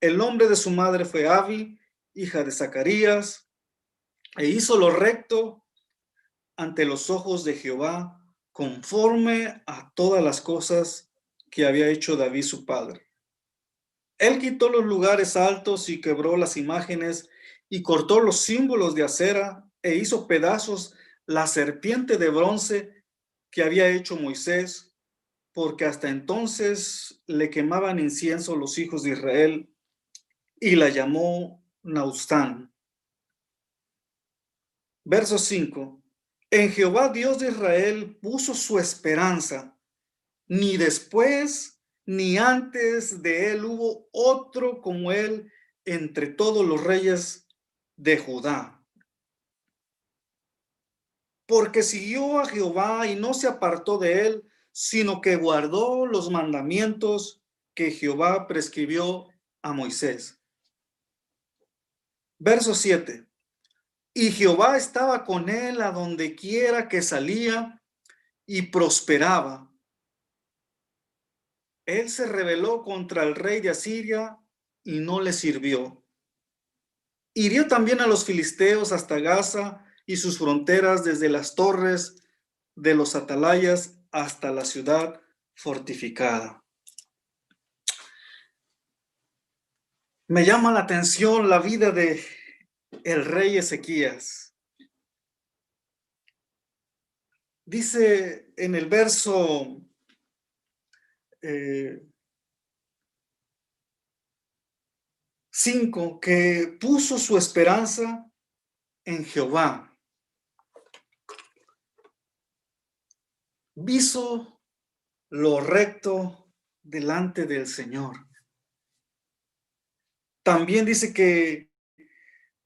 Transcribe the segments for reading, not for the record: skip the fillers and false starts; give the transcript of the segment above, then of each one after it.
El nombre de su madre fue Abi, hija de Zacarías, e hizo lo recto ante los ojos de Jehová, conforme a todas las cosas que había hecho David su padre. Él quitó los lugares altos y quebró las imágenes y cortó los símbolos de acera e hizo pedazos la serpiente de bronce que había hecho Moisés, porque hasta entonces le quemaban incienso los hijos de Israel, y la llamó Naustán. Verso 5. En Jehová Dios de Israel puso su esperanza, ni después ni antes de él hubo otro como él entre todos los reyes de Judá. Porque siguió a Jehová y no se apartó de él, sino que guardó los mandamientos que Jehová prescribió a Moisés. Verso 7. Y Jehová estaba con él a donde quiera que salía y prosperaba. Él se rebeló contra el rey de Asiria y no le sirvió. Hirió también a los filisteos hasta Gaza y sus fronteras, desde las torres de los atalayas hasta la ciudad fortificada. Me llama la atención la vida de el rey Ezequías. Dice en el verso 5 que puso su esperanza en Jehová. Hizo lo recto delante del Señor. También dice que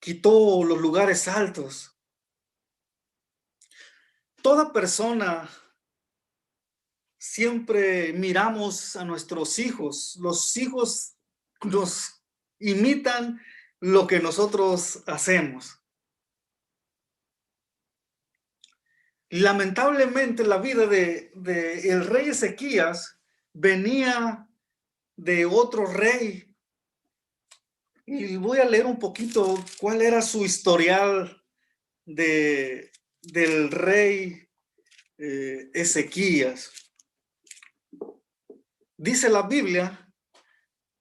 quitó los lugares altos. Toda persona, siempre miramos a nuestros hijos. Los hijos nos imitan lo que nosotros hacemos. Lamentablemente, la vida de el rey Ezequías venía de otro rey. Y voy a leer un poquito cuál era su historial del rey Ezequías. Dice la Biblia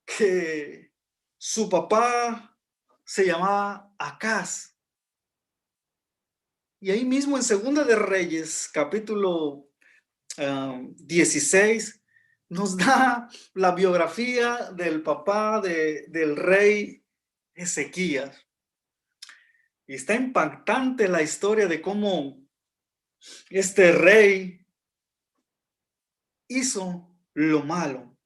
que su papá se llamaba Acaz. Y ahí mismo en Segunda de Reyes, capítulo 16, nos da la biografía del papá del rey Ezequías. Y está impactante la historia de cómo este rey hizo lo malo.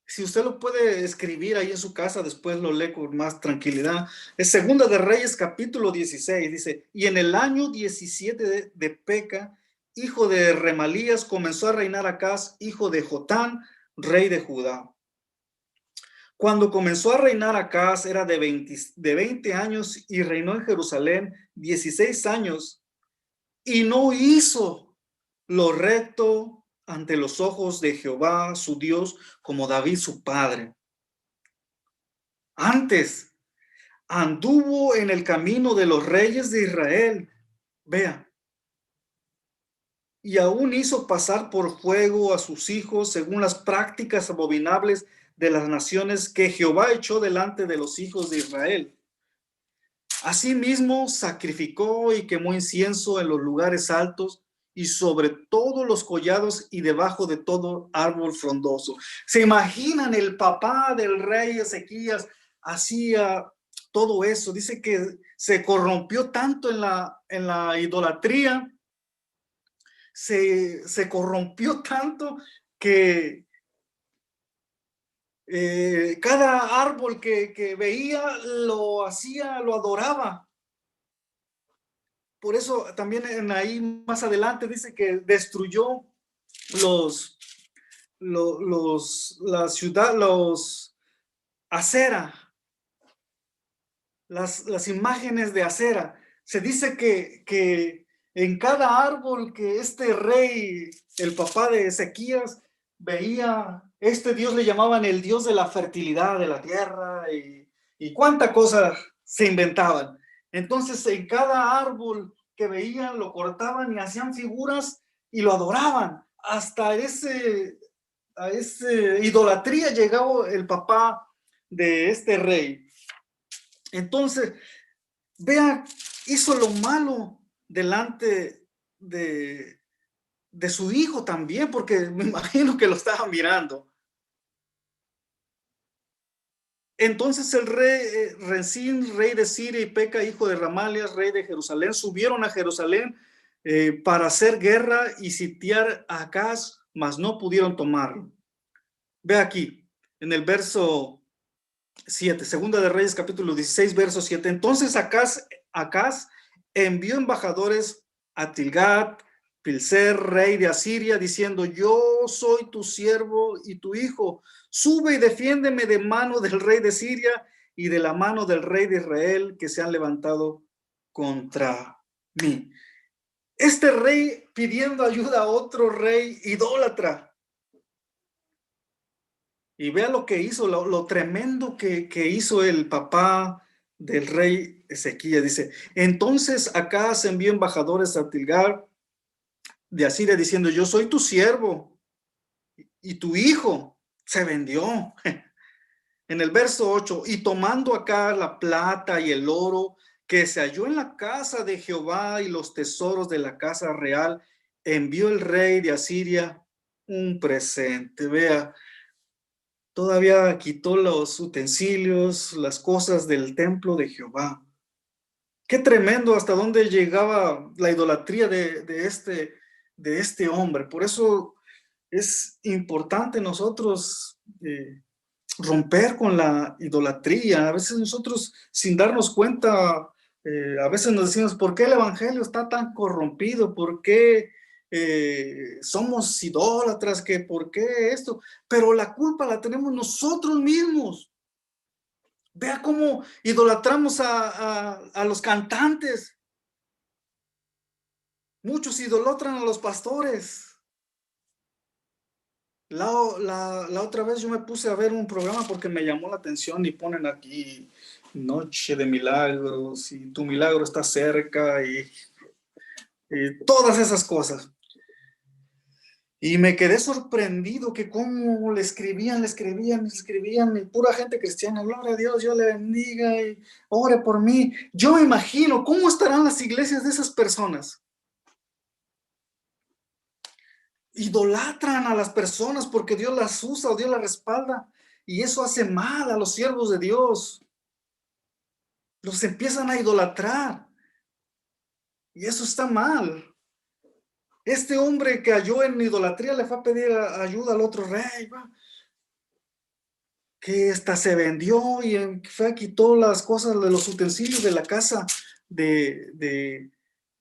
Si usted lo puede escribir ahí en su casa, después lo lee con más tranquilidad. Es Segunda de Reyes, capítulo 16, dice: y en el año 17 de Peca, hijo de Remalías, comenzó a reinar Acaz, hijo de Jotán, rey de Judá. Cuando comenzó a reinar Acaz era de 20 años y reinó en Jerusalén 16 años y no hizo lo recto ante los ojos de Jehová su Dios, como David su padre. Antes anduvo en el camino de los reyes de Israel, vea, y aún hizo pasar por fuego a sus hijos según las prácticas abominables de las naciones que Jehová echó delante de los hijos de Israel. Asimismo, sacrificó y quemó incienso en los lugares altos y sobre todos los collados y debajo de todo árbol frondoso. ¿Se imaginan? El papá del rey Ezequías hacía todo eso. Dice que se corrompió tanto en la idolatría, se corrompió tanto que cada árbol que veía lo hacía, lo adoraba. Por eso también ahí más adelante dice que destruyó la ciudad, Acera, las imágenes de Acera. Se dice que en cada árbol que este rey, el papá de Ezequías, veía, Este Dios le llamaban el Dios de la fertilidad de la tierra y cuánta cosa se inventaban. Entonces, en cada árbol que veían, lo cortaban y hacían figuras y lo adoraban. Hasta a ese idolatría llegó el papá de este rey. Entonces, vea, hizo lo malo delante de su hijo también, porque me imagino que lo estaba mirando. Entonces el rey Rezín, rey de Siria, y Peca, hijo de Ramalias, rey de Jerusalén, subieron a Jerusalén para hacer guerra y sitiar a Acaz, mas no pudieron tomarlo. Ve aquí, en el verso 7, Segunda de Reyes, capítulo 16, verso 7. Entonces Acaz envió embajadores a Tilgat, Pilcer, rey de Asiria, diciendo: yo soy tu siervo y tu hijo, sube y defiéndeme de mano del rey de Siria y de la mano del rey de Israel, que se han levantado contra mí. Este rey pidiendo ayuda a otro rey idólatra. Y vea lo que hizo, lo tremendo que hizo el papá del rey Ezequías. Dice: entonces Acaz envió embajadores a Tilgar de Asiria, diciendo: yo soy tu siervo y tu hijo se vendió. En el verso 8, y tomando acá la plata y el oro que se halló en la casa de Jehová y los tesoros de la casa real, envió el rey de Asiria un presente. Vea, todavía quitó los utensilios, las cosas del templo de Jehová. Qué tremendo hasta dónde llegaba la idolatría de este hombre. Por eso es importante nosotros romper con la idolatría. A veces nosotros, sin darnos cuenta, a veces nos decimos: ¿por qué el evangelio está tan corrompido? ¿Por qué somos idólatras? ¿Por qué esto? Pero la culpa la tenemos nosotros mismos. Vea cómo idolatramos a los cantantes. Muchos idolatran a los pastores. La otra vez yo me puse a ver un programa porque me llamó la atención y ponen aquí Noche de Milagros y tu milagro está cerca y todas esas cosas. Y me quedé sorprendido que cómo le escribían, y pura gente cristiana: gloria a Dios, Dios le bendiga y ore por mí. Yo me imagino cómo estarán las iglesias de esas personas. Idolatran a las personas porque Dios las usa o Dios las respalda, y eso hace mal a los siervos de Dios. Los empiezan a idolatrar y eso está mal. Este hombre que cayó en idolatría le fue a pedir ayuda al otro rey, que hasta se vendió y quitó las cosas de los utensilios de la casa de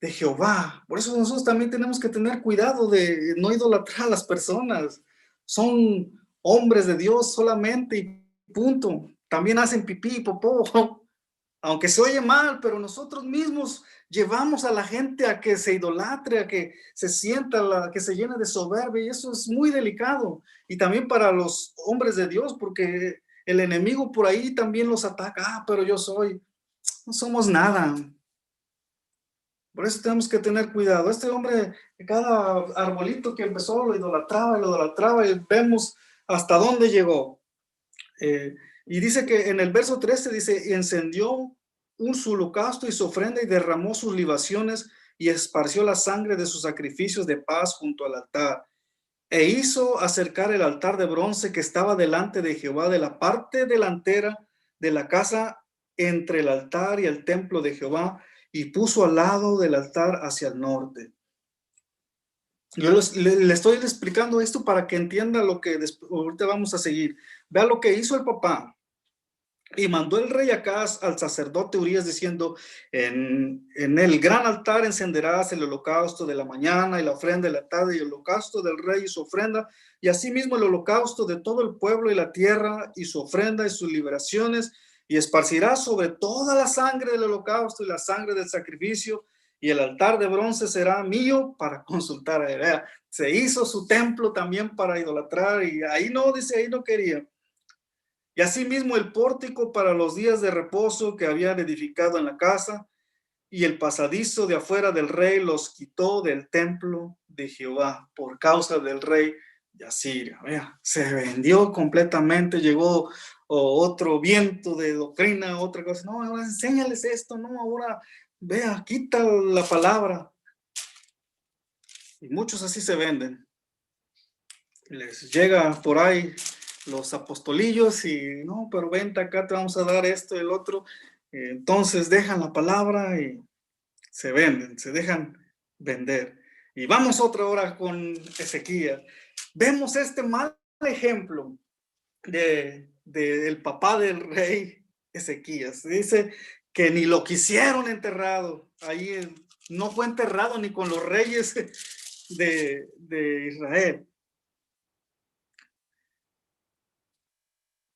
Jehová. Por eso nosotros también tenemos que tener cuidado de no idolatrar a las personas. Son hombres de Dios solamente y punto. También hacen pipí y popó, aunque se oye mal, pero nosotros mismos llevamos a la gente a que se idolatre, a que se sienta, que se llene de soberbia, y eso es muy delicado. Y también para los hombres de Dios, porque el enemigo por ahí también los ataca. Pero no somos nada. Por eso tenemos que tener cuidado. Este hombre, cada arbolito que empezó lo idolatraba, y vemos hasta dónde llegó. Y dice que en el verso 13 dice: encendió su holocausto y su ofrenda y derramó sus libaciones y esparció la sangre de sus sacrificios de paz junto al altar. E hizo acercar el altar de bronce que estaba delante de Jehová de la parte delantera de la casa entre el altar y el templo de Jehová, y puso al lado del altar hacia el norte. Yo le estoy explicando esto para que entienda lo que ahorita vamos a seguir. Vea lo que hizo el papá. Y mandó el rey Acaz al sacerdote Urías diciendo: en el gran altar encenderás el holocausto de la mañana y la ofrenda de la tarde y el holocausto del rey y su ofrenda, y asimismo el holocausto de todo el pueblo y la tierra y su ofrenda y sus liberaciones, y esparcirás sobre toda la sangre del holocausto y la sangre del sacrificio, y el altar de bronce será mío para consultar a él. Vea, se hizo su templo también para idolatrar, y ahí no, dice, ahí no quería. Y asimismo el pórtico para los días de reposo que habían edificado en la casa, y el pasadizo de afuera del rey los quitó del templo de Jehová por causa del rey de Asiria. Vea, se vendió completamente, llegó otro viento de doctrina, otra cosa. No, ahora enséñales esto, no, ahora vea, quita la palabra. Y muchos así se venden. Les llega por ahí los apostolillos y no, pero vente acá, te vamos a dar esto y el otro. Entonces dejan la palabra y se venden, se dejan vender. Y vamos otra hora con Ezequías. Vemos este mal ejemplo del papá del rey Ezequías. Dice que ni lo quisieron enterrado. Ahí no fue enterrado ni con los reyes de Israel.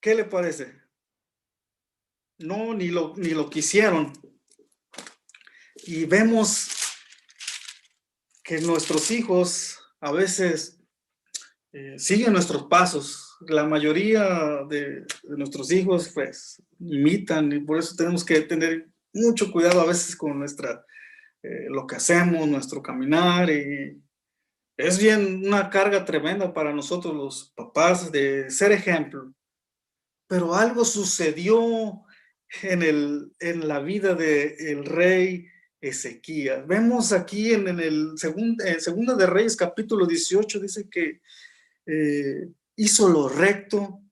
¿Qué le parece? No, ni lo quisieron. Y vemos que nuestros hijos a veces siguen nuestros pasos. La mayoría de nuestros hijos pues imitan, y por eso tenemos que tener mucho cuidado a veces con lo que hacemos, nuestro caminar, y es bien una carga tremenda para nosotros los papás de ser ejemplo. Pero algo sucedió en la vida del rey Ezequías. Vemos aquí en Segunda de Reyes, capítulo 18, dice que hizo lo recto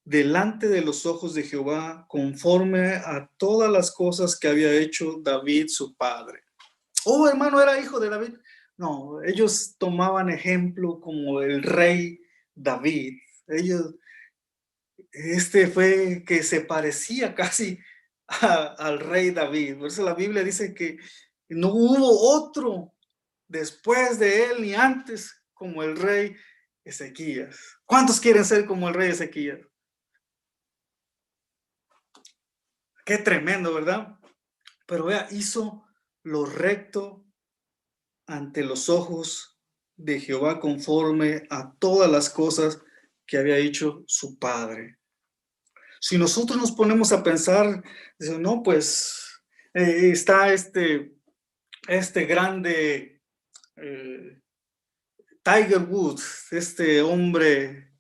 delante de los ojos de Jehová, conforme a todas las cosas que había hecho David, su padre. Oh, hermano, era hijo de David. No, ellos tomaban ejemplo como el rey David. Fue que se parecía casi al rey David. Por eso la Biblia dice que no hubo otro después de él ni antes como el rey Ezequías. ¿Cuántos quieren ser como el rey Ezequías? Qué tremendo, ¿verdad? Pero vea, hizo lo recto ante los ojos de Jehová conforme a todas las cosas que había hecho su padre. Si nosotros nos ponemos a pensar, no, pues está este grande Tiger Woods, este hombre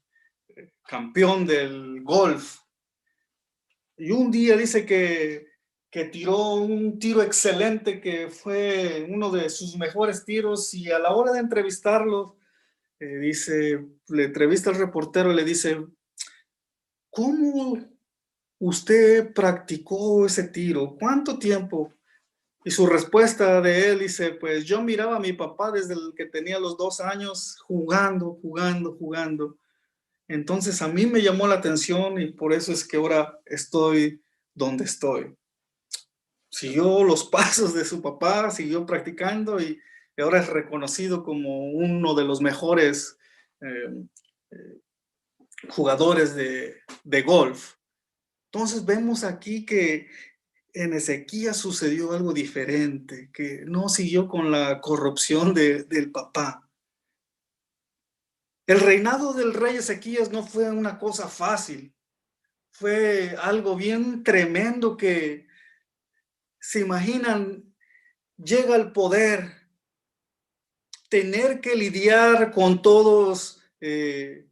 campeón del golf, y un día dice que tiró un tiro excelente, que fue uno de sus mejores tiros, y a la hora de entrevistarlo, le entrevista al reportero y le dice, ¿cómo usted practicó ese tiro? ¿Cuánto tiempo? Y su respuesta de él dice, pues yo miraba a mi papá desde el que tenía los 2 años jugando. Entonces a mí me llamó la atención y por eso es que ahora estoy donde estoy. Siguió los pasos de su papá, siguió practicando y ahora es reconocido como uno de los mejores jugadores de golf. Entonces vemos aquí que en Ezequías sucedió algo diferente, que no siguió con la corrupción del papá. El reinado del rey Ezequías no fue una cosa fácil, fue algo bien tremendo que, se imaginan, llega al poder, tener que lidiar con todos, el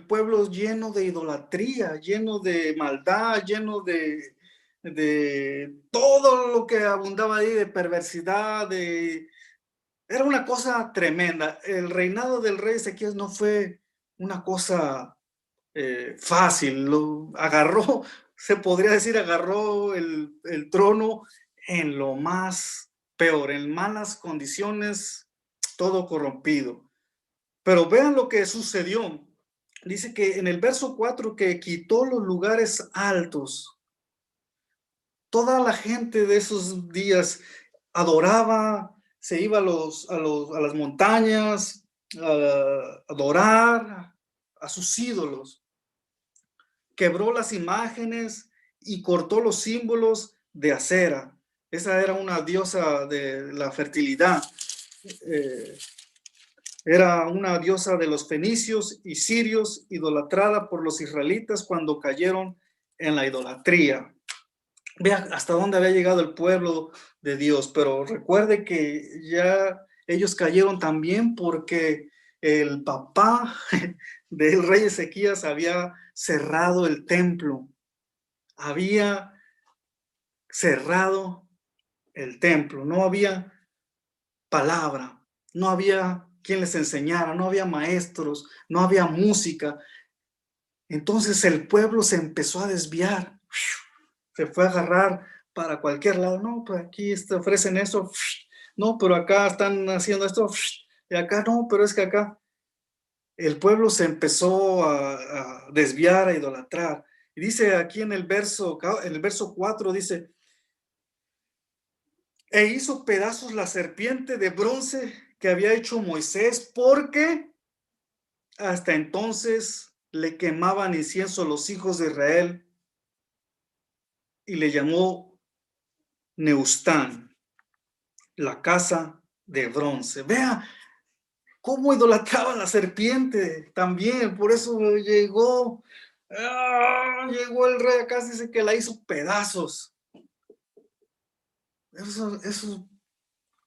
pueblo lleno de idolatría, lleno de maldad, lleno de todo lo que abundaba ahí, de perversidad, era una cosa tremenda. El reinado del rey Ezequías no fue una cosa fácil. Se podría decir, agarró el trono en lo más peor, en malas condiciones, todo corrompido. Pero vean lo que sucedió. Dice que en el verso 4 que quitó los lugares altos. Toda la gente de esos días adoraba, se iba a las montañas a adorar a sus ídolos. Quebró las imágenes y cortó los símbolos de acera. Esa era una diosa de la fertilidad. Eh, Era una diosa de los fenicios y sirios, idolatrada por los israelitas cuando cayeron en la idolatría. Vea hasta dónde había llegado el pueblo de Dios, pero recuerde que ya ellos cayeron también porque el papá del rey Ezequías había cerrado el templo, había cerrado el templo, no había palabra, no había quien les enseñara, no había maestros, no había música. Entonces el pueblo se empezó a desviar, se fue a agarrar para cualquier lado. No, pues aquí ofrecen eso, no, pero acá están haciendo esto, y acá no, pero es que acá el pueblo se empezó a desviar, a idolatrar. Y dice aquí en el verso 4, dice, e hizo pedazos la serpiente de bronce que había hecho Moisés, porque hasta entonces le quemaban incienso los hijos de Israel, y le llamó Neustán, la casa de bronce. Vea cómo idolatraban la serpiente también, por eso llegó el rey acá, dice que la hizo pedazos. Eso,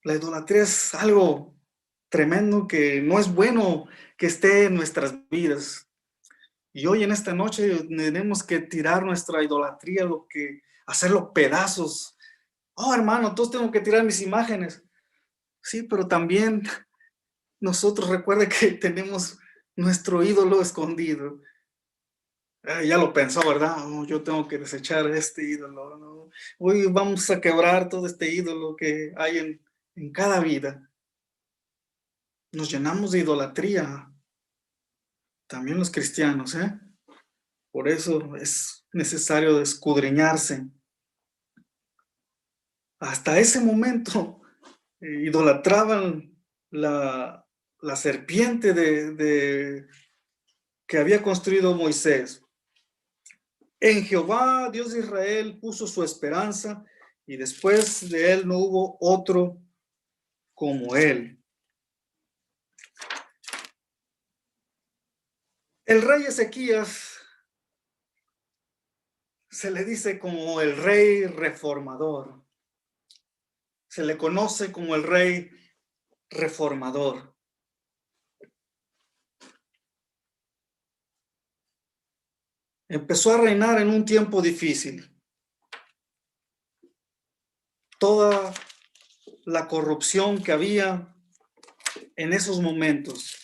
la idolatría es algo tremendo que no es bueno que esté en nuestras vidas. Y hoy en esta noche tenemos que tirar nuestra idolatría, hacerlo pedazos. Oh, hermano, todos tengo que tirar mis imágenes. Sí, pero también nosotros recuerde que tenemos nuestro ídolo escondido. Ya lo pensó, ¿verdad? Oh, yo tengo que desechar este ídolo, ¿no? Hoy vamos a quebrar todo este ídolo que hay en cada vida. Nos llenamos de idolatría, también los cristianos, ¿eh? Por eso es necesario escudriñarse. Hasta ese momento idolatraban la serpiente que había construido Moisés. En Jehová, Dios de Israel, puso su esperanza, y después de él no hubo otro como él. El rey Ezequías se le dice como el rey reformador. Se le conoce como el rey reformador. Empezó a reinar en un tiempo difícil. Toda la corrupción que había en esos momentos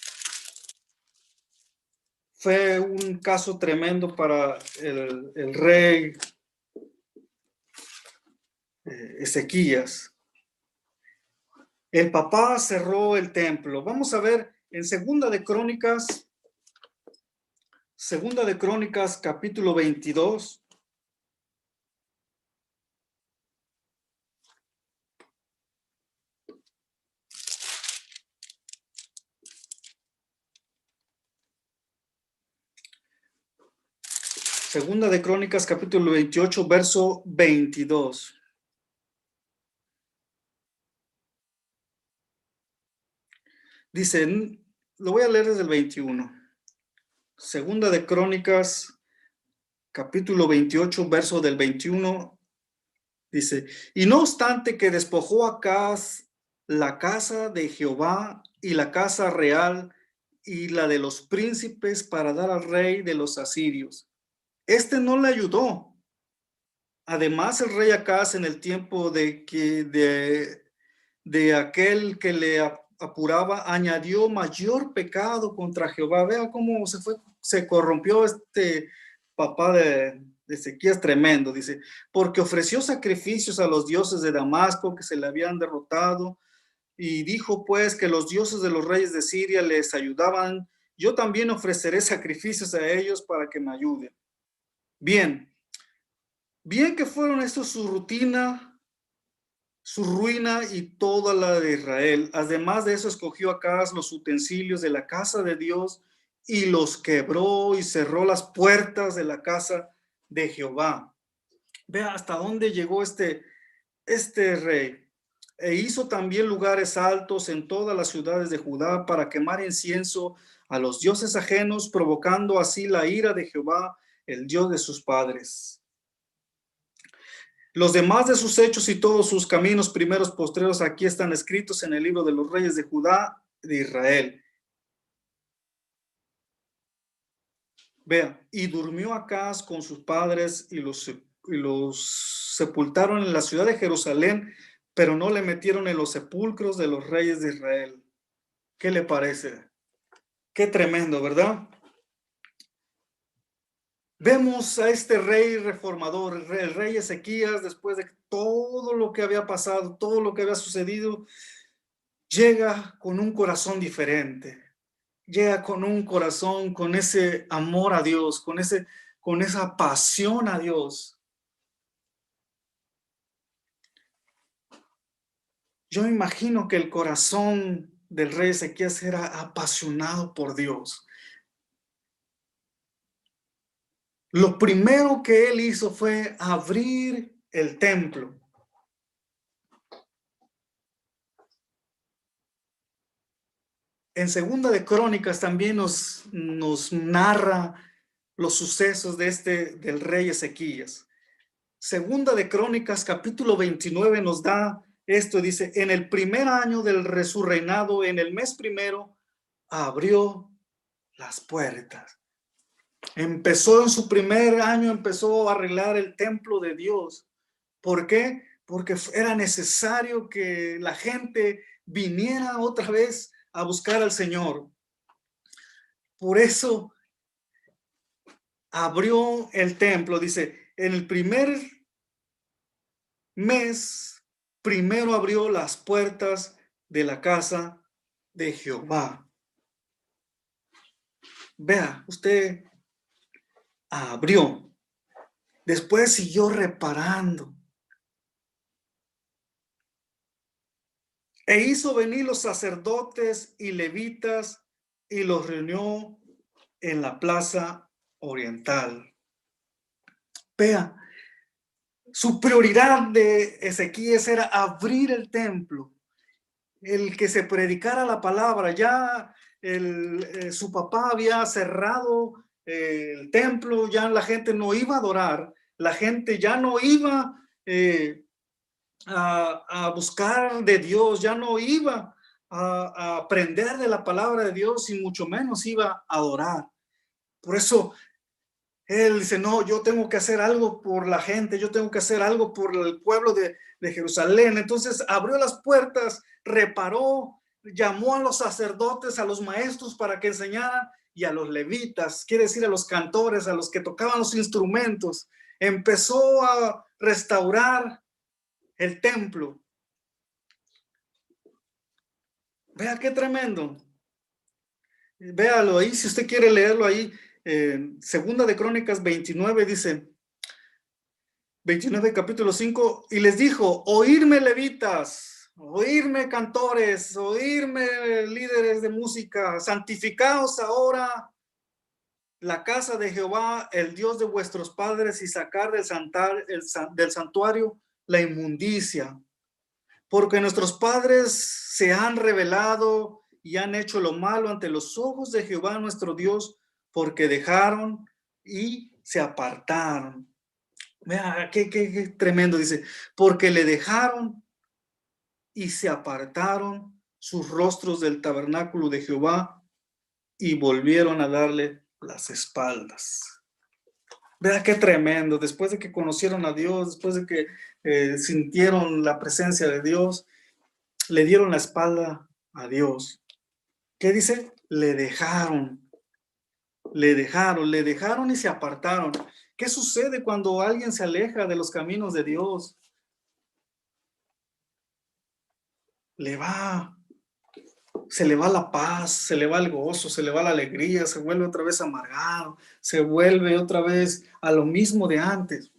fue un caso tremendo para el rey Ezequías. El papá cerró el templo. Vamos a ver en Segunda de Crónicas capítulo 22. Segunda de Crónicas capítulo 28, verso 22. Dice, lo voy a leer desde el 21. Segunda de Crónicas capítulo 28, verso del 21. Dice, y no obstante que despojó Acaz la casa de Jehová y la casa real y la de los príncipes para dar al rey de los asirios, este no le ayudó. Además, el rey Acaz, en el tiempo de aquel que le apuraba, añadió mayor pecado contra Jehová. Vea cómo se corrompió este papá de Ezequías, tremendo. Dice, porque ofreció sacrificios a los dioses de Damasco que se le habían derrotado, y dijo pues que los dioses de los reyes de Siria les ayudaban. Yo también ofreceré sacrificios a ellos para que me ayuden. Bien que fueron estos su rutina, su ruina y toda la de Israel. Además de eso, escogió Acaz los utensilios de la casa de Dios y los quebró y cerró las puertas de la casa de Jehová. Vea hasta dónde llegó este este rey, e hizo también lugares altos en todas las ciudades de Judá para quemar incienso a los dioses ajenos, provocando así la ira de Jehová, el Dios de sus padres. Los demás de sus hechos y todos sus caminos primeros, postreros, aquí están escritos en el libro de los reyes de Judá, de Israel. Vea, y durmió Acaz con sus padres y los sepultaron en la ciudad de Jerusalén, pero no le metieron en los sepulcros de los reyes de Israel. ¿Qué le parece? Qué tremendo, ¿verdad? Vemos a este rey reformador, el rey Ezequías, después de todo lo que había pasado, todo lo que había sucedido, llega con un corazón diferente, llega con un corazón, con ese amor a Dios, con esa pasión a Dios. Yo imagino que el corazón del rey Ezequías era apasionado por Dios. Lo primero que él hizo fue abrir el templo. En Segunda de Crónicas también nos narra los sucesos del rey Ezequías. Segunda de Crónicas, capítulo 29, nos da esto, dice, en el primer año de su reinado, en el mes primero, abrió las puertas. Empezó en su primer año, empezó a arreglar el templo de Dios. ¿Por qué? Porque era necesario que la gente viniera otra vez a buscar al Señor. Por eso abrió el templo, dice, en el primer mes, primero abrió las puertas de la casa de Jehová. Vea, usted abrió, después siguió reparando. E hizo venir los sacerdotes y levitas y los reunió en la plaza oriental. Vea, su prioridad de Ezequías era abrir el templo, el que se predicara la palabra. Ya su papá había cerrado el templo, ya la gente no iba a adorar, la gente ya no iba a buscar de Dios, ya no iba a aprender de la palabra de Dios y mucho menos iba a adorar. Por eso él dice, no, yo tengo que hacer algo por la gente, yo tengo que hacer algo por el pueblo de Jerusalén. Entonces abrió las puertas, reparó, llamó a los sacerdotes, a los maestros para que enseñaran y a los levitas, quiere decir a los cantores, a los que tocaban los instrumentos. Empezó a restaurar el templo. Vea qué tremendo. Véalo ahí, si usted quiere leerlo ahí. Segunda de Crónicas 29 dice, 29 capítulo 5, y les dijo, oírme levitas, oírme cantores, oírme líderes de música, santificaos ahora la casa de Jehová, el Dios de vuestros padres, y sacar del santuario la inmundicia, porque nuestros padres se han rebelado y han hecho lo malo ante los ojos de Jehová nuestro Dios, porque dejaron y se apartaron. Vea, qué tremendo, dice, porque le dejaron y se apartaron sus rostros del tabernáculo de Jehová y volvieron a darle las espaldas. Vea qué tremendo, después de que conocieron a Dios, después de que sintieron la presencia de Dios, le dieron la espalda a Dios. ¿Qué dice? Le dejaron y se apartaron. ¿Qué sucede cuando alguien se aleja de los caminos de Dios? Se le va la paz, se le va el gozo, se le va la alegría, se vuelve otra vez amargado, se vuelve otra vez a lo mismo de antes.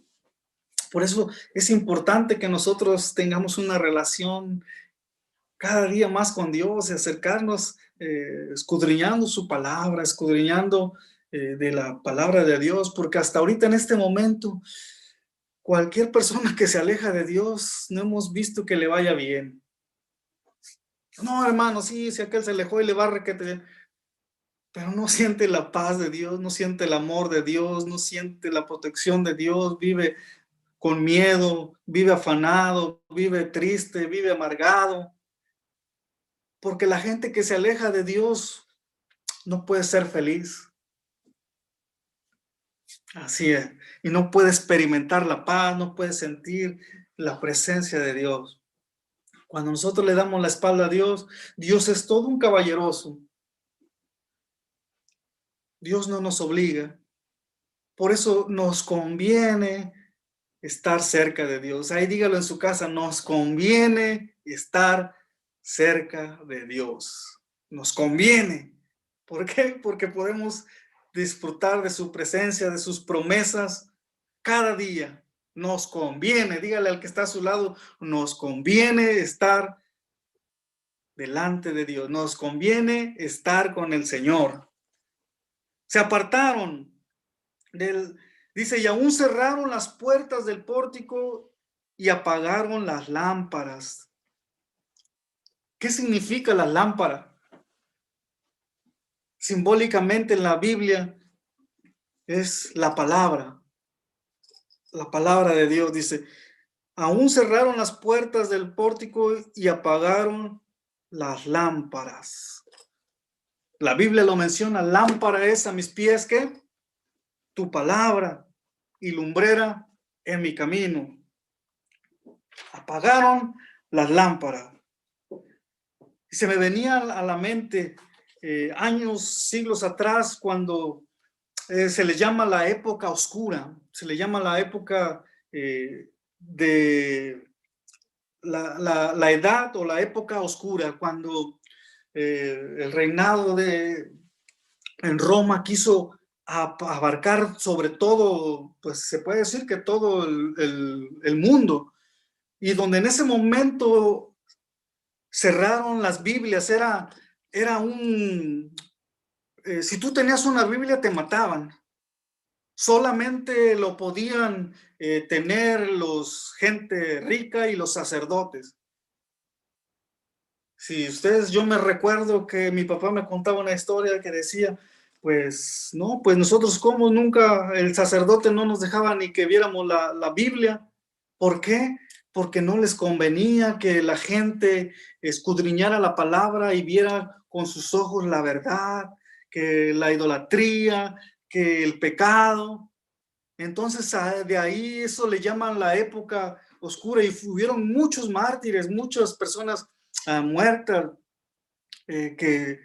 Por eso es importante que nosotros tengamos una relación cada día más con Dios y acercarnos escudriñando su palabra, escudriñando de la palabra de Dios, porque hasta ahorita en este momento cualquier persona que se aleja de Dios, no hemos visto que le vaya bien. No, hermano, sí, si aquel se alejó y le va a requete bien, pero no siente la paz de Dios, no siente el amor de Dios, no siente la protección de Dios, vive con miedo, vive afanado, vive triste, vive amargado. Porque la gente que se aleja de Dios no puede ser feliz. Así es. Y no puede experimentar la paz, no puede sentir la presencia de Dios. Cuando nosotros le damos la espalda a Dios, Dios es todo un caballeroso. Dios no nos obliga. Por eso nos conviene estar cerca de Dios. Ahí dígalo en su casa, nos conviene estar cerca de Dios. Nos conviene. ¿Por qué? Porque podemos disfrutar de su presencia, de sus promesas cada día. Nos conviene, dígale al que está a su lado, nos conviene estar delante de Dios, nos conviene estar con el Señor. Se apartaron del, dice, y aún cerraron las puertas del pórtico y apagaron las lámparas. ¿Qué significa la lámpara? Simbólicamente en la Biblia es la palabra de Dios. Dice, aún cerraron las puertas del pórtico y apagaron las lámparas. La Biblia lo menciona, lámpara es a mis pies, ¿qué? Tu palabra y lumbrera en mi camino. Apagaron las lámparas. Y se me venía a la mente años, siglos atrás, cuando se le llama la época oscura, se le llama la época de la edad o la época oscura, cuando el reinado en Roma quiso abarcar sobre todo, pues se puede decir que todo el mundo, y donde en ese momento cerraron las Biblias, era si tú tenías una Biblia te mataban. Solamente lo podían tener los gente rica y los sacerdotes. Si ustedes, yo me recuerdo que mi papá me contaba una historia que decía, pues no, pues nosotros como nunca, el sacerdote no nos dejaba ni que viéramos la Biblia. ¿Por qué? Porque no les convenía que la gente escudriñara la palabra y viera con sus ojos la verdad, que la idolatría, que el pecado. Entonces, de ahí eso le llaman la época oscura, y hubieron muchos mártires, muchas personas muertas que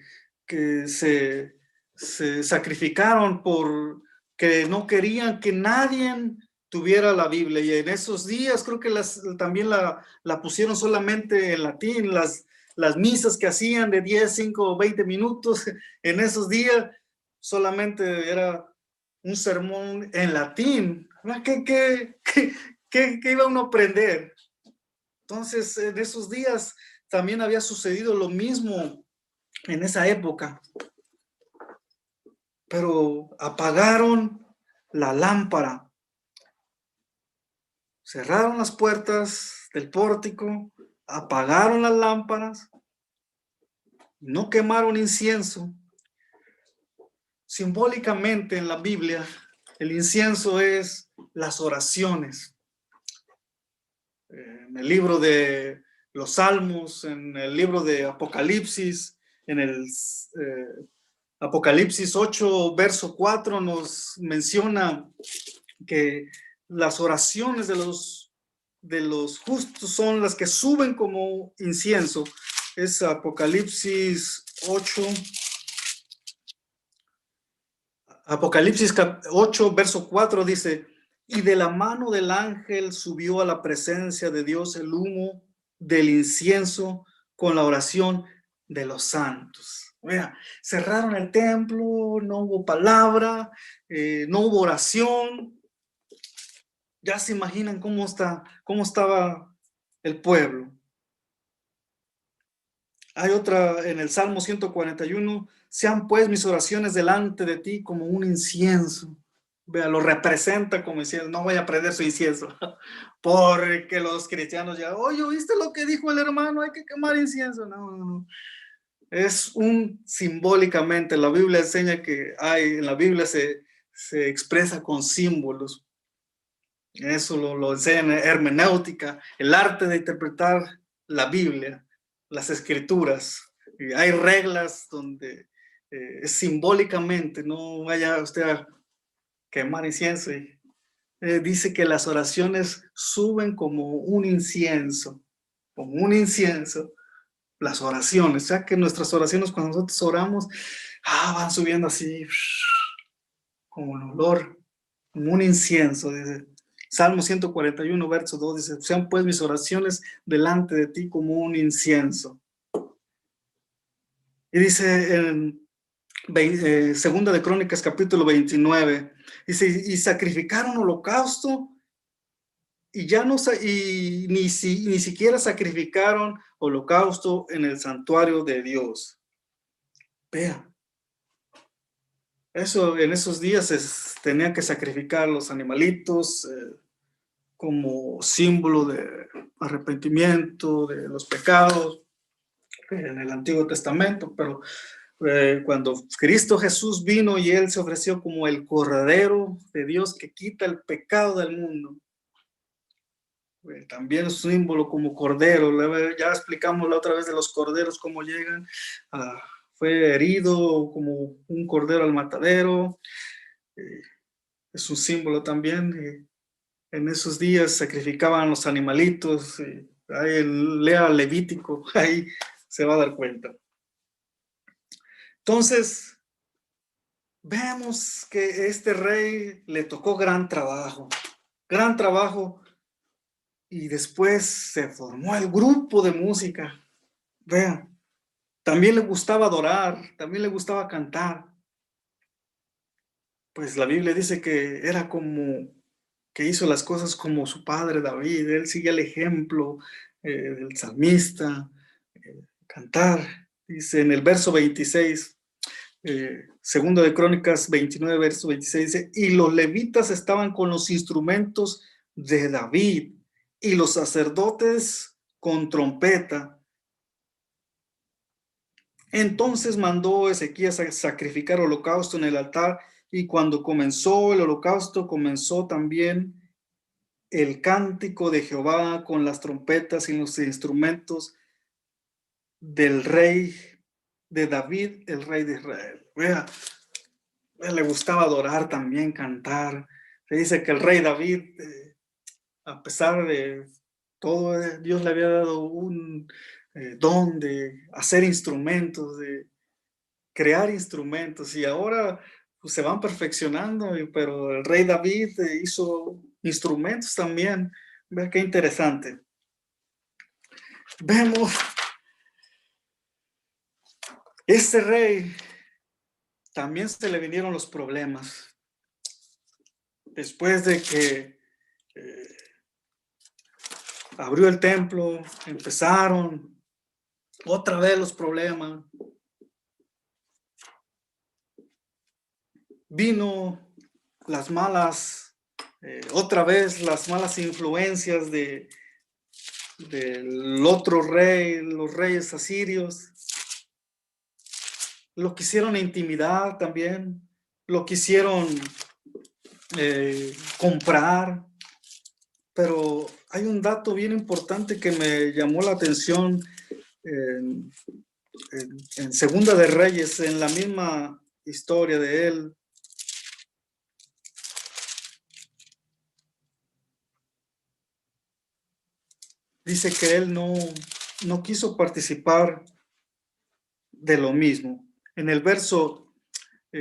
se sacrificaron por que no querían que nadie tuviera la Biblia. Y en esos días creo que también la pusieron solamente en latín, las misas que hacían de 10, 5 o 20 minutos, en esos días solamente era un sermón en latín. ¿Qué iba uno a aprender? Entonces, en esos días también había sucedido lo mismo en esa época, pero apagaron la lámpara, cerraron las puertas del pórtico, apagaron las lámparas, no quemaron incienso. Simbólicamente en la Biblia, el incienso es las oraciones. En el libro de los Salmos, en el libro de Apocalipsis, en el Apocalipsis 8, verso 4, nos menciona que las oraciones de los justos son las que suben como incienso. Es Apocalipsis 8. Apocalipsis 8, verso 4 dice, y de la mano del ángel subió a la presencia de Dios el humo del incienso con la oración de los santos. Vea, cerraron el templo, no hubo palabra, no hubo oración. Ya se imaginan cómo estaba el pueblo. Hay otra en el Salmo 141, sean pues mis oraciones delante de ti como un incienso. Vea, lo representa como diciendo, no voy a prender su incienso, porque los cristianos ya, oye, ¿viste lo que dijo el hermano? Hay que quemar incienso. No, no, no. Es simbólicamente, la Biblia enseña que en la Biblia se expresa con símbolos. Eso lo enseña en hermenéutica, el arte de interpretar la Biblia, las escrituras. Y hay reglas donde simbólicamente no vaya usted a quemar incienso. Dice que las oraciones suben como un incienso, las oraciones, o sea que nuestras oraciones cuando nosotros oramos, van subiendo así, como un olor, como un incienso, dice. Salmo 141, verso 2, dice, sean pues mis oraciones delante de ti como un incienso. Y dice en Segunda de Crónicas, capítulo 29, dice, y sacrificaron holocausto, y ya no, y ni siquiera sacrificaron holocausto en el santuario de Dios. Vea, eso en esos días tenía que sacrificar los animalitos como símbolo de arrepentimiento de los pecados en el Antiguo Testamento, pero cuando Cristo Jesús vino y Él se ofreció como el Cordero de Dios que quita el pecado del mundo, también es un símbolo como cordero. Ya explicamos la otra vez de los corderos, cómo llegan. Fue herido como un cordero al matadero. Es un símbolo también. En esos días sacrificaban los animalitos. Ahí lea Levítico, ahí se va a dar cuenta. Entonces, vemos que este rey le tocó gran trabajo. Y después se formó el grupo de música. Vean, también le gustaba adorar, también le gustaba cantar. Pues la Biblia dice que era como que hizo las cosas como su padre David. Él sigue el ejemplo del salmista, cantar. Dice en el verso 26, segundo de Crónicas 29, verso 26, dice, y los levitas estaban con los instrumentos de David y los sacerdotes con trompeta. Entonces mandó Ezequías a sacrificar holocausto en el altar, y cuando comenzó el holocausto, comenzó también el cántico de Jehová con las trompetas y los instrumentos del rey de David, el rey de Israel. Vea, le gustaba adorar también, cantar. Se dice que el rey David, a pesar de todo, Dios le había dado un don de hacer instrumentos, de crear instrumentos, y ahora pues, se van perfeccionando, pero el rey David hizo instrumentos también. Vea qué interesante. Vemos, este rey también se le vinieron los problemas. Después de que abrió el templo, empezaron otra vez los problemas. Vino las malas, otra vez las malas influencias del otro rey, los reyes asirios. Lo quisieron intimidar también, lo quisieron comprar, pero hay un dato bien importante que me llamó la atención en Segunda de Reyes, en la misma historia de él. Dice que él no quiso participar de lo mismo. En el verso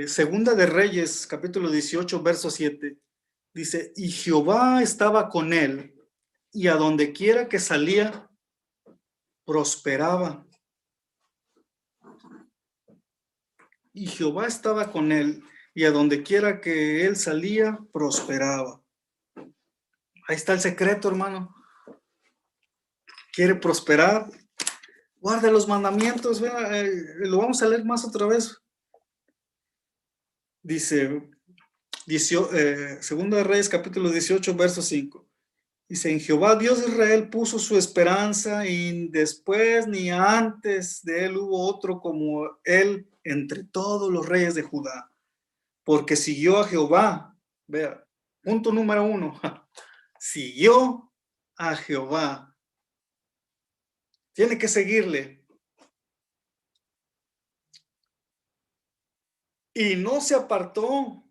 Segunda de Reyes, capítulo 18, verso 7, dice, y Jehová estaba con él, y a donde quiera que salía, prosperaba. Y Jehová estaba con él, y a donde quiera que él salía, prosperaba. Ahí está el secreto, hermano. ¿Quiere prosperar? Guarde los mandamientos. Lo vamos a leer más otra vez. Dice, Segunda de Reyes, capítulo 18, verso 5. Dice, en Jehová Dios de Israel puso su esperanza y después ni antes de él hubo otro como él entre todos los reyes de Judá, porque siguió a Jehová. Vea, punto número 1, siguió a Jehová. Tiene que seguirle. Y no se apartó.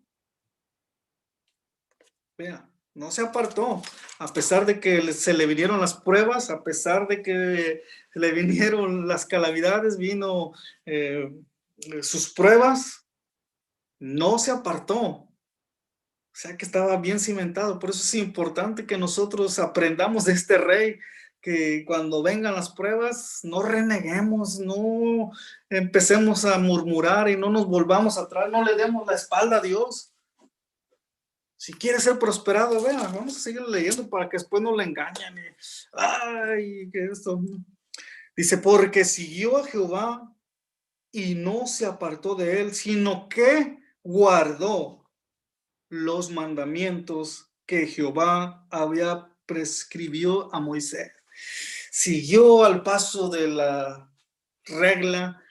Vea, no se apartó, a pesar de que se le vinieron las pruebas, a pesar de que le vinieron las calamidades, vino sus pruebas, no se apartó. O sea que estaba bien cimentado. Por eso es importante que nosotros aprendamos de este rey, que cuando vengan las pruebas no reneguemos, no empecemos a murmurar y no nos volvamos atrás, no le demos la espalda a Dios. Si quiere ser prosperado, vea, vamos a seguir leyendo para que después no le engañen. Ay, que esto. Dice, porque siguió a Jehová y no se apartó de él, sino que guardó los mandamientos que Jehová había prescribió a Moisés. Siguió al paso de la regla,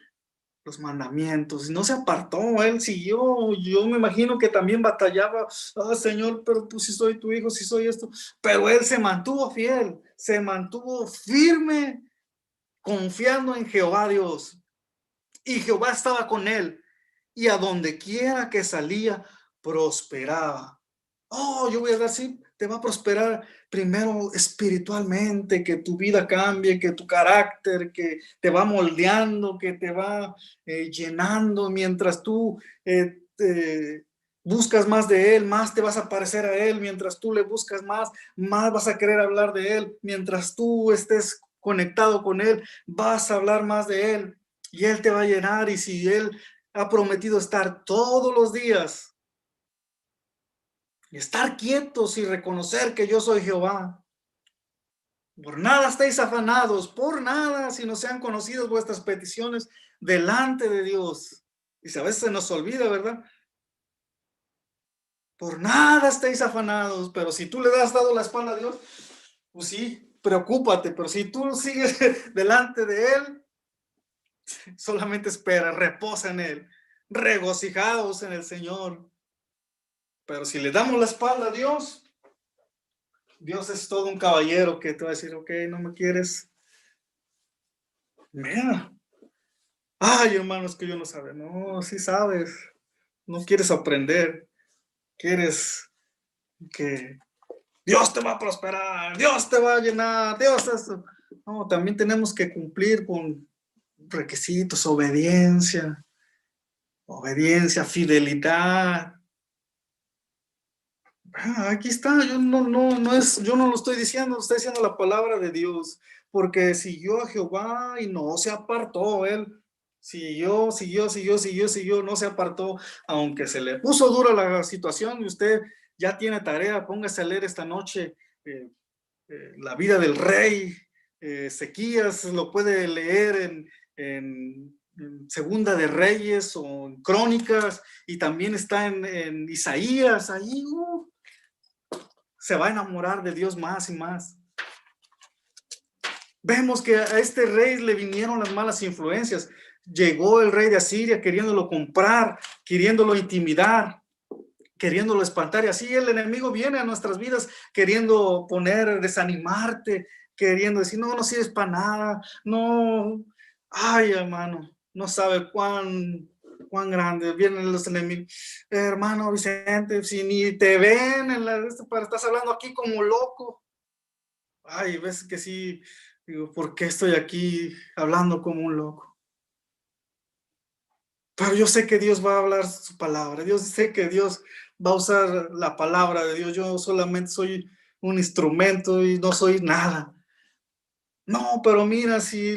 los mandamientos, y no se apartó, él siguió. Yo me imagino que también batallaba, Señor, pero pues si soy tu hijo, si soy esto, pero él se mantuvo fiel, se mantuvo firme, confiando en Jehová Dios, y Jehová estaba con él, y a donde quiera que salía, prosperaba. Yo voy a dar, sí, te va a prosperar primero espiritualmente, que tu vida cambie, que tu carácter, que te va moldeando, que te va llenando, mientras tú buscas más de él, más te vas a parecer a él, mientras tú le buscas más, más vas a querer hablar de él, mientras tú estés conectado con él, vas a hablar más de él, y él te va a llenar. Y si él ha prometido estar todos los días, estar quietos y reconocer que yo soy Jehová. Por nada estéis afanados, por nada, si no sean conocidas vuestras peticiones delante de Dios. Y si a veces se nos olvida, ¿verdad? Por nada estéis afanados, pero si tú le has dado la espalda a Dios, pues sí, preocúpate, pero si tú sigues delante de Él, solamente espera, reposa en Él, regocijados en el Señor. Pero si le damos la espalda a Dios, Dios es todo un caballero que te va a decir, ok, no me quieres. Mira. Ay, hermanos, que yo no sabe. No, sí sabes. No quieres aprender. Quieres que Dios te va a prosperar, Dios te va a llenar, Dios eso. No, también tenemos que cumplir con requisitos, obediencia, fidelidad. Aquí está, yo no lo estoy diciendo, estoy diciendo la palabra de Dios, porque siguió a Jehová y no se apartó. Él siguió, no se apartó, aunque se le puso dura la situación. Y usted ya tiene tarea, póngase a leer esta noche la vida del rey Ezequías, lo puede leer en Segunda de Reyes o en Crónicas, y también está en Isaías. Ahí se va a enamorar de Dios más y más. Vemos que a este rey le vinieron las malas influencias. Llegó el rey de Asiria queriéndolo comprar, queriéndolo intimidar, queriéndolo espantar. Y así el enemigo viene a nuestras vidas queriendo desanimarte, queriendo decir, no sirves para nada, no. Ay, hermano, no sabe cuán grande vienen los enemigos. Hermano Vicente, si ni te ven estás hablando aquí como loco. Ay, ves que sí, digo, ¿por qué estoy aquí hablando como un loco? Pero yo sé que Dios va a hablar su palabra. Sé que Dios va a usar la palabra de Dios. Yo solamente soy un instrumento y no soy nada. No, pero mira, si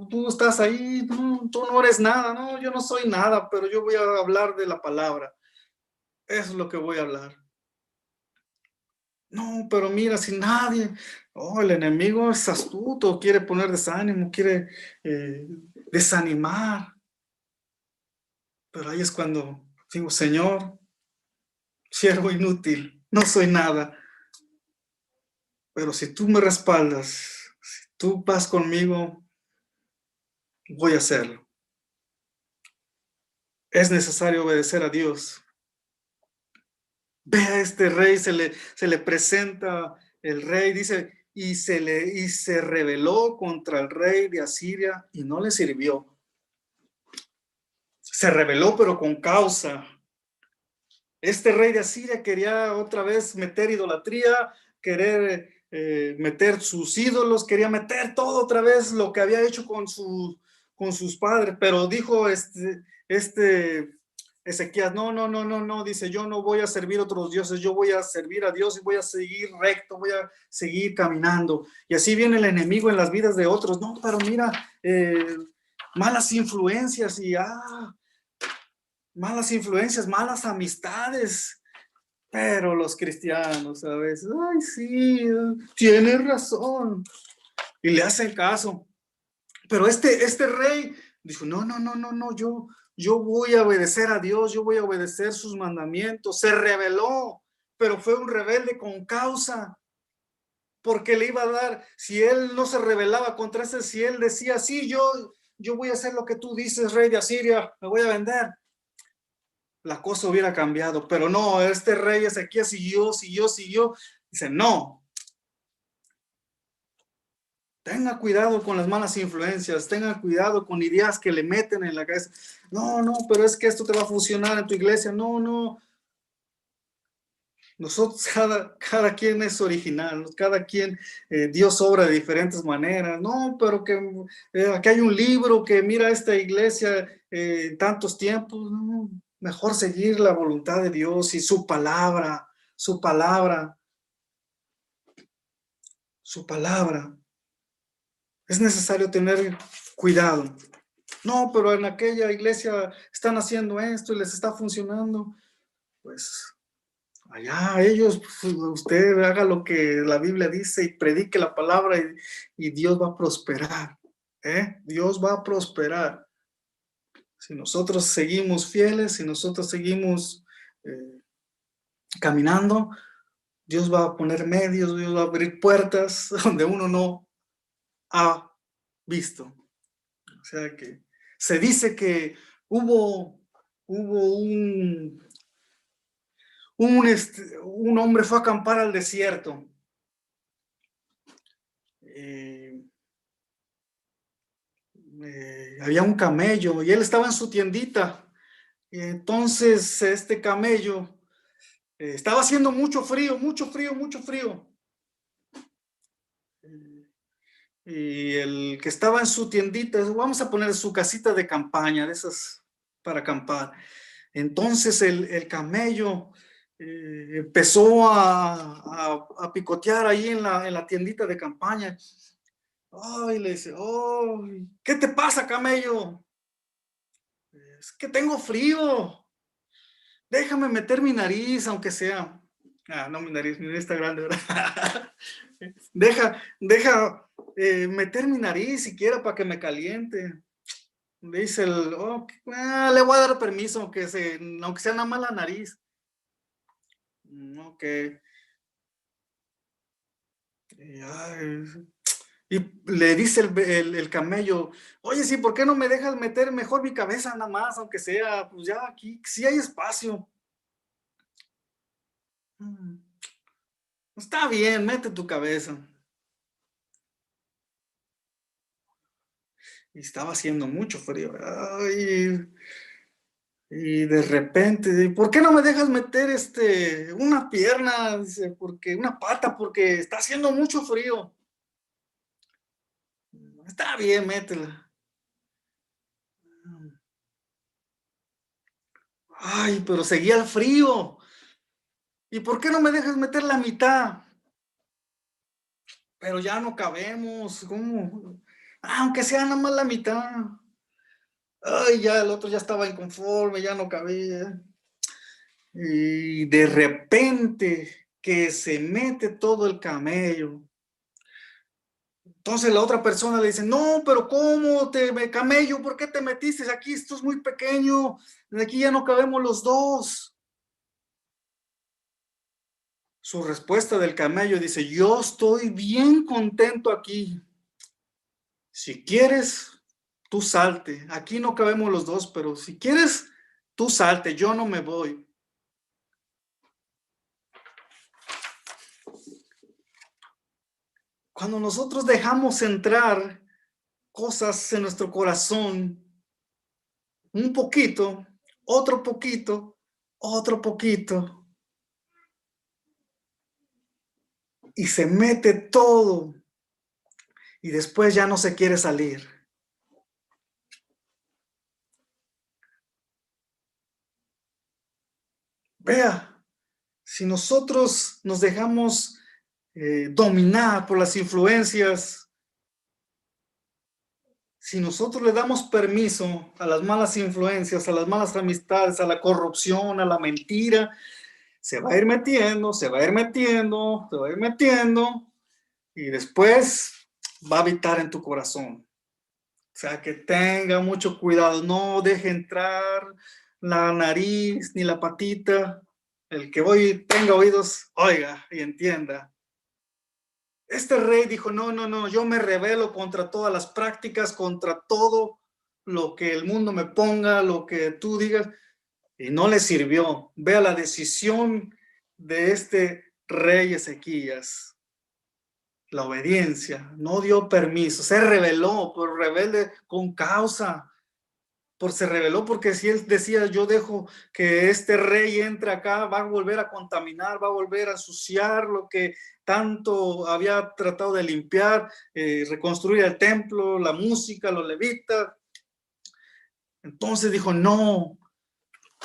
tú estás ahí, tú no eres nada. No, yo no soy nada, pero yo voy a hablar de la palabra. Eso es lo que voy a hablar. No, pero mira, si nadie, el enemigo es astuto, quiere poner desánimo, quiere desanimar. Pero ahí es cuando digo, Señor, siervo inútil, no soy nada. Pero si tú me respaldas, si tú vas conmigo, voy a hacerlo. Es necesario obedecer a Dios. Ve a este rey, se le presenta el rey, dice, y se rebeló contra el rey de Asiria y no le sirvió. Se rebeló, pero con causa. Este rey de Asiria quería otra vez meter idolatría, querer meter sus ídolos, quería meter todo otra vez lo que había hecho con sus padres, pero dijo Ezequías, no, dice, yo no voy a servir a otros dioses, yo voy a servir a Dios y voy a seguir recto, voy a seguir caminando. Y así viene el enemigo en las vidas de otros, no, pero mira, malas influencias y malas influencias, malas amistades. Pero los cristianos a veces, ay, sí, tienes razón. Y le hacen caso. Pero este rey dijo, no, yo voy a obedecer a Dios, yo voy a obedecer sus mandamientos. Se rebeló, pero fue un rebelde con causa. Porque le iba a dar, si él no se rebelaba contra ese, si él decía, sí, yo voy a hacer lo que tú dices, rey de Asiria, me voy a vender, la cosa hubiera cambiado, pero no, este rey Ezequías siguió. Dice, no, tenga cuidado con las malas influencias, tenga cuidado con ideas que le meten en la cabeza. No, pero es que esto te va a funcionar en tu iglesia. No. Nosotros, cada quien es original, cada quien, Dios obra de diferentes maneras. No, pero que aquí hay un libro que mira esta iglesia en tantos tiempos. No, mejor seguir la voluntad de Dios y su palabra. Es necesario tener cuidado. No, pero en aquella iglesia están haciendo esto y les está funcionando. Pues allá ellos, pues, usted haga lo que la Biblia dice y predique la palabra y Dios va a prosperar. Dios va a prosperar. Si nosotros seguimos fieles, si nosotros seguimos caminando, Dios va a poner medios, Dios va a abrir puertas donde uno no ha visto. O sea que se dice que hubo un hombre fue a acampar al desierto. Había un camello y él estaba en su tiendita. Y entonces este camello estaba haciendo mucho frío. Y el que estaba en su tiendita, vamos a poner su casita de campaña, de esas para acampar. Entonces el camello empezó a picotear ahí en la tiendita de campaña. Ay, le dice, ay, ¿qué te pasa, camello? Es que tengo frío. Déjame meter mi nariz, aunque sea. No, mi nariz está grande, ¿verdad? deja meter mi nariz siquiera para que me caliente. Dice le voy a dar permiso, aunque sea nada más la nariz. Ok. Y le dice el camello, oye, sí, ¿por qué no me dejas meter mejor mi cabeza nada más, aunque sea, pues ya aquí sí hay espacio? Está bien, mete tu cabeza. Y estaba haciendo mucho frío. Y de repente, ¿por qué no me dejas meter una pierna? Dice, una pata, porque está haciendo mucho frío. Está bien, métela. Ay, pero seguía el frío. ¿Y por qué no me dejas meter la mitad? Pero ya no cabemos. ¿Cómo? Aunque sea nada más la mitad. Ay, ya el otro ya estaba inconforme, ya no cabía. Y de repente que se mete todo el camello. Entonces la otra persona le dice, no, pero ¿cómo camello? ¿Por qué te metiste aquí? Esto es muy pequeño. De aquí ya no cabemos los dos. Su respuesta del camello dice, yo estoy bien contento aquí. Si quieres, tú salte. Aquí no cabemos los dos, pero si quieres, tú salte. Yo no me voy. Cuando nosotros dejamos entrar cosas en nuestro corazón, un poquito, otro poquito, y se mete todo, y después ya no se quiere salir. Vea, si nosotros nos dejamos dominar por las influencias, si nosotros le damos permiso a las malas influencias, a las malas amistades, a la corrupción, a la mentira, se va a ir metiendo, se va a ir metiendo, se va a ir metiendo, y después va a habitar en tu corazón. O sea, que tenga mucho cuidado, no deje entrar la nariz ni la patita. El que hoy tenga oídos, oiga y entienda. Este rey dijo, no, yo me rebelo contra todas las prácticas, contra todo lo que el mundo me ponga, lo que tú digas, y no le sirvió. Vea la decisión de este rey Ezequías, la obediencia, no dio permiso, se rebeló, por rebelde con causa, se rebeló porque si él decía, yo dejo que este rey entre acá, va a volver a contaminar, va a volver a ensuciar lo que tanto había tratado de limpiar, reconstruir el templo, la música, los levitas. Entonces dijo, no.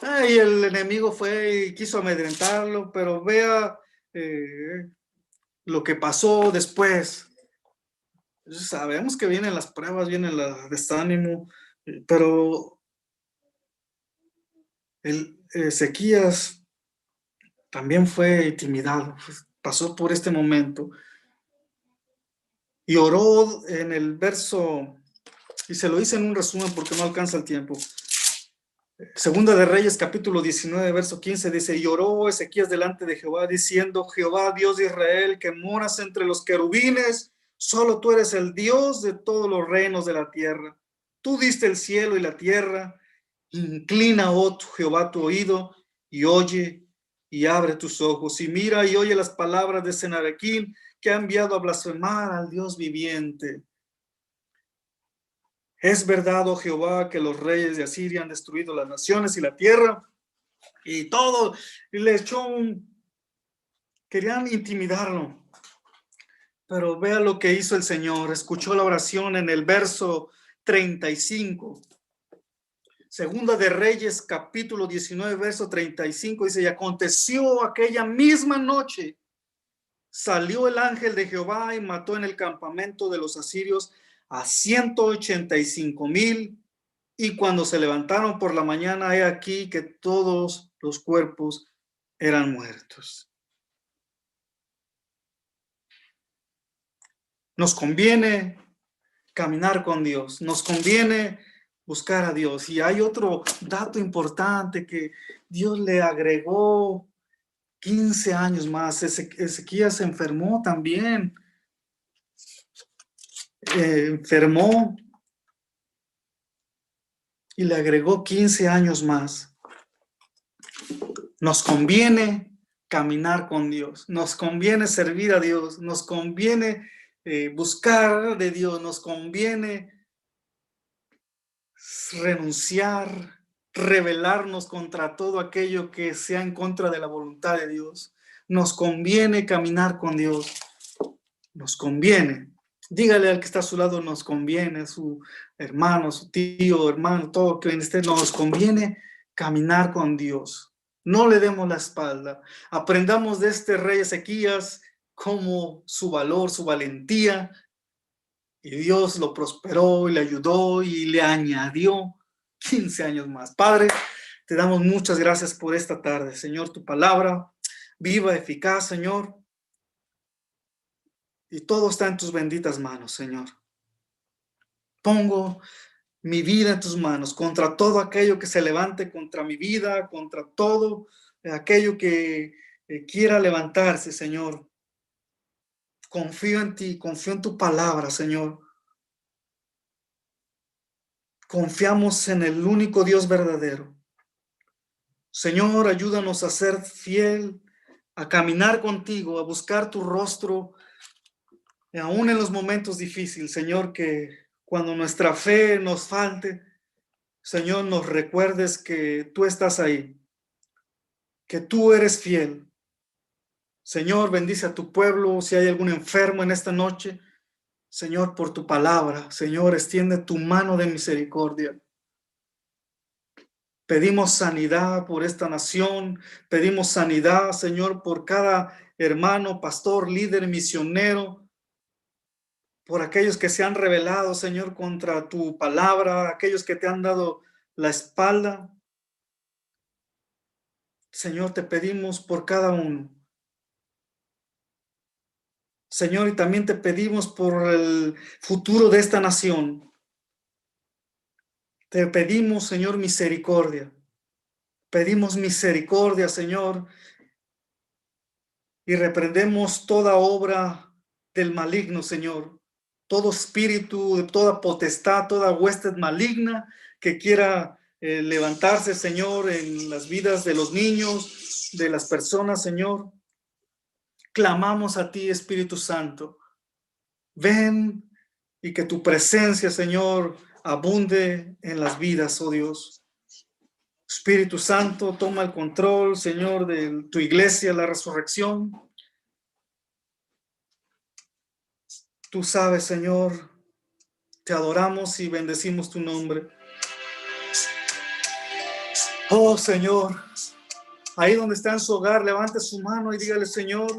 Y el enemigo fue y quiso amedrentarlo, pero vea lo que pasó después. Sabemos que vienen las pruebas, viene el desánimo, pero el Ezequías también fue intimidado, pasó por este momento y oró en el verso, y se lo hice en un resumen porque no alcanza el tiempo. Segunda de Reyes, capítulo 19, verso 15, dice, y oró Ezequías delante de Jehová, diciendo, Jehová, Dios de Israel, que moras entre los querubines, solo tú eres el Dios de todos los reinos de la tierra. Tú diste el cielo y la tierra, inclina, oh Jehová, tu oído, y oye, y abre tus ojos, y mira y oye las palabras de Sennacherib, que ha enviado a blasfemar al Dios viviente. Es verdad, oh Jehová, que los reyes de Asiria han destruido las naciones y la tierra y todo, y le echó querían intimidarlo. Pero vea lo que hizo el Señor, escuchó la oración en el verso 35. Segunda de Reyes, capítulo 19, verso 35, dice, y aconteció aquella misma noche, salió el ángel de Jehová y mató en el campamento de los asirios a 185,000, y cuando se levantaron por la mañana, he aquí que todos los cuerpos eran muertos. Nos conviene caminar con Dios, nos conviene buscar a Dios. Y hay otro dato importante que Dios le agregó 15 años más. Ezequías se enfermó también. Enfermó y le agregó 15 años más. Nos conviene caminar con Dios, nos conviene servir a Dios, nos conviene buscar de Dios, nos conviene renunciar, rebelarnos contra todo aquello que sea en contra de la voluntad de Dios. Nos conviene caminar con Dios, nos conviene. Dígale al que está a su lado, nos conviene, su hermano, su tío, hermano, todo que esté, nos conviene caminar con Dios. No le demos la espalda. Aprendamos de este rey Ezequías como su valor, su valentía, y Dios lo prosperó y le ayudó y le añadió 15 años más. Padre, te damos muchas gracias por esta tarde. Señor, tu palabra viva, eficaz, Señor. Y todo está en tus benditas manos, Señor. Pongo mi vida en tus manos, contra todo aquello que se levante contra mi vida, contra todo aquello que quiera levantarse, Señor. Confío en ti, confío en tu palabra, Señor. Confiamos en el único Dios verdadero. Señor, ayúdanos a ser fiel, a caminar contigo, a buscar tu rostro, aún en los momentos difíciles, Señor, que cuando nuestra fe nos falte, Señor, nos recuerdes que tú estás ahí, que tú eres fiel. Señor, bendice a tu pueblo. Si hay algún enfermo en esta noche, Señor, por tu palabra, Señor, extiende tu mano de misericordia. Pedimos sanidad por esta nación, pedimos sanidad, Señor, por cada hermano, pastor, líder, misionero, por aquellos que se han rebelado, Señor, contra tu palabra, aquellos que te han dado la espalda. Señor, te pedimos por cada uno. Señor, y también te pedimos por el futuro de esta nación. Te pedimos, Señor, misericordia. Pedimos misericordia, Señor, y reprendemos toda obra del maligno, Señor. Todo espíritu, toda potestad, toda hueste maligna que quiera levantarse, Señor, en las vidas de los niños, de las personas, Señor. Clamamos a ti, Espíritu Santo. Ven y que tu presencia, Señor, abunde en las vidas, oh Dios. Espíritu Santo, toma el control, Señor, de tu iglesia, la resurrección. Tú sabes, Señor, te adoramos y bendecimos tu nombre. Oh, Señor, ahí donde está en su hogar, levante su mano y dígale, Señor,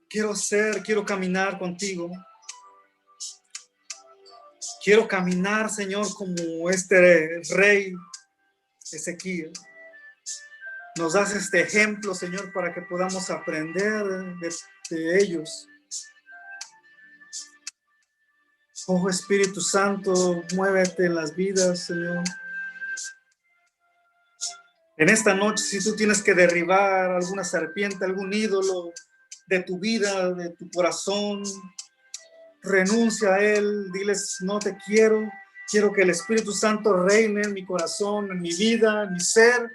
quiero caminar contigo. Quiero caminar, Señor, como este rey Ezequiel. Nos das este ejemplo, Señor, para que podamos aprender de ellos. Oh, Espíritu Santo, muévete en las vidas, Señor. En esta noche, si tú tienes que derribar alguna serpiente, algún ídolo de tu vida, de tu corazón, renuncia a él, diles, no te quiero, quiero que el Espíritu Santo reine en mi corazón, en mi vida, en mi ser,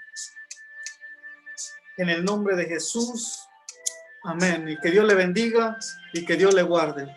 en el nombre de Jesús. Amén. Y que Dios le bendiga y que Dios le guarde.